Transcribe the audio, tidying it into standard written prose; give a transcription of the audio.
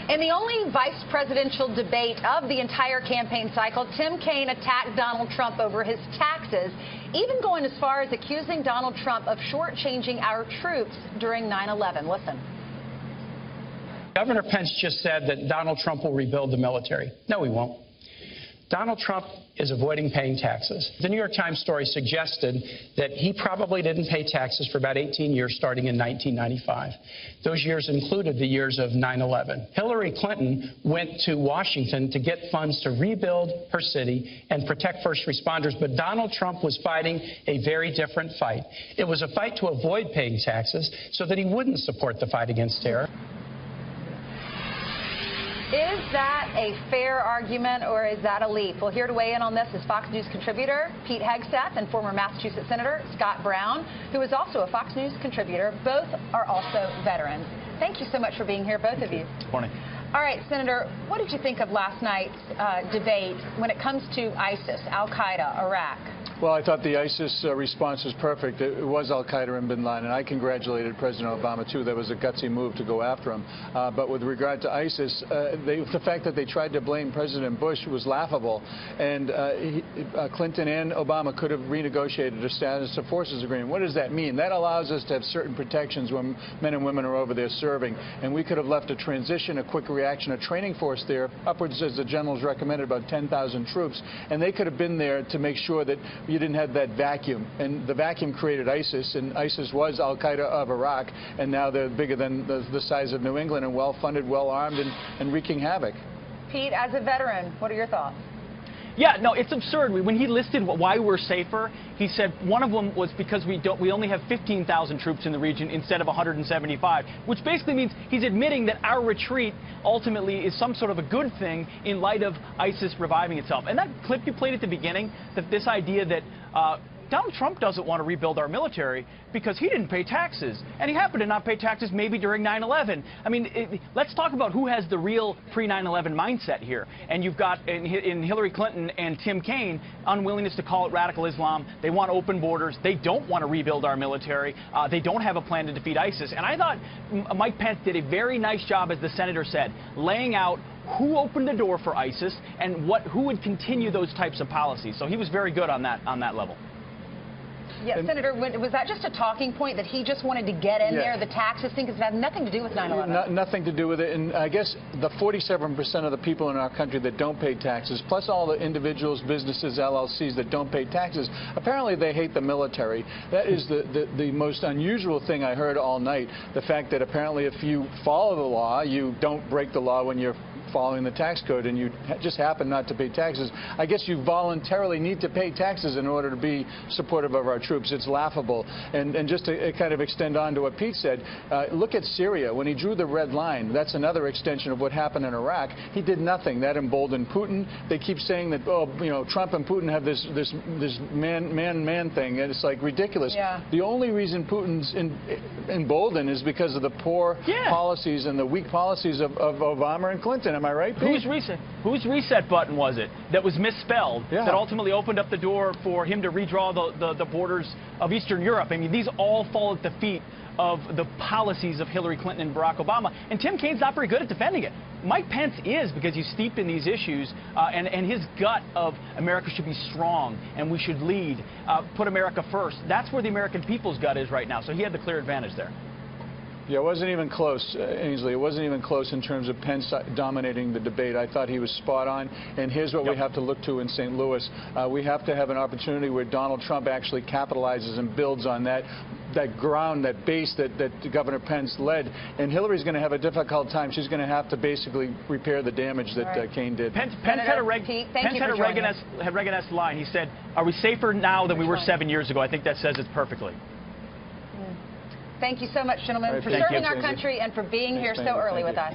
In the only vice presidential debate of the entire campaign cycle, Tim Kaine attacked Donald Trump over his taxes, even going as far as accusing Donald Trump of shortchanging our troops during 9/11. Listen. Governor Pence just said that Donald Trump will rebuild the military. No, he won't. Donald Trump is avoiding paying taxes. The New York Times story suggested that he probably didn't pay taxes for about 18 years starting in 1995. Those years included the years of 9/11. Hillary Clinton went to Washington to get funds to rebuild her city and protect first responders, but Donald Trump was fighting a very different fight. It was a fight to avoid paying taxes so that he wouldn't support the fight against terror. Is that a fair argument, or is that a leap? Well, here to weigh in on this is Fox News contributor Pete Hegseth and former Massachusetts Senator Scott Brown, who is also a Fox News contributor. Both are also veterans. Thank you so much for being here, both of you. Good morning. All right, Senator, what did you think of last night's debate when it comes to ISIS, Al-Qaeda, Iraq? Well, I thought the ISIS response was perfect. It was Al-Qaeda and bin Laden. I congratulated President Obama, too. That was a gutsy move to go after him. But with regard to ISIS, the fact that they tried to blame President Bush was laughable. And Clinton and Obama could have renegotiated a status of forces agreement. What does that mean? That allows us to have certain protections when men and women are over there serving. And we could have left a transition, a quick reaction, a training force there, upwards, as the generals recommended, about 10,000 troops. And they could have been there to make sure that you didn't have that vacuum. And the vacuum created ISIS, and ISIS was Al-Qaeda of Iraq, and now they're bigger than the size of New England and well-funded, well-armed, and wreaking havoc. Pete, as a veteran, what are your thoughts? Yeah, no, it's absurd. When he listed why we're safer, he said one of them was because we only have 15,000 troops in the region instead of 175, which basically means he's admitting that our retreat ultimately is some sort of a good thing in light of ISIS reviving itself. And that clip you played at the beginning, that this idea that Donald Trump doesn't want to rebuild our military because he didn't pay taxes. And he happened to not pay taxes maybe during 9/11. I mean, let's talk about who has the real pre-9/11 mindset here. And you've got in Hillary Clinton and Tim Kaine, unwillingness to call it radical Islam. They want open borders. They don't want to rebuild our military. They don't have a plan to defeat ISIS. And I thought Mike Pence did a very nice job, as the senator said, laying out who opened the door for ISIS and who would continue those types of policies. So he was very good on that level. Yeah, Senator, was that just a talking point that he just wanted to get in there, the taxes thing, because it had nothing to do with 9/11? Nothing to do with it. And I guess the 47% of the people in our country that don't pay taxes, plus all the individuals, businesses, LLCs that don't pay taxes, apparently they hate the military. That is the most unusual thing I heard all night. The fact that apparently if you follow the law, you don't break the law when you're following the tax code, and you just happen not to pay taxes. I guess you voluntarily need to pay taxes in order to be supportive of our troops. It's laughable. And just to kind of extend on to what Pete said, look at Syria. When he drew the red line, that's another extension of what happened in Iraq. He did nothing. That emboldened Putin. They keep saying that, oh, you know, Trump and Putin have this man thing, and it's like ridiculous. Yeah. The only reason Putin's emboldened is because of the poor policies and the weak policies of Obama and Clinton. Am I right, Pete? Whose reset button was it that was misspelled that ultimately opened up the door for him to redraw the borders of Eastern Europe? I mean, these all fall at the feet of the policies of Hillary Clinton and Barack Obama. And Tim Kaine's not very good at defending it. Mike Pence is, because he's steeped in these issues, and his gut of America should be strong and we should lead, put America first. That's where the American people's gut is right now. So he had the clear advantage there. Yeah, it wasn't even close, Ainsley. It wasn't even close in terms of Pence dominating the debate. I thought he was spot on. And here's what we have to look to in St. Louis. We have to have an opportunity where Donald Trump actually capitalizes and builds on that ground, that base that Governor Pence led. And Hillary's going to have a difficult time. She's going to have to basically repair the damage that Kaine did. Pence had a Reagan-esque line. He said, "Are we safer now than we were 7 years ago?" I think that says it perfectly. Thank you so much, gentlemen, for serving our country and for being here so early with us.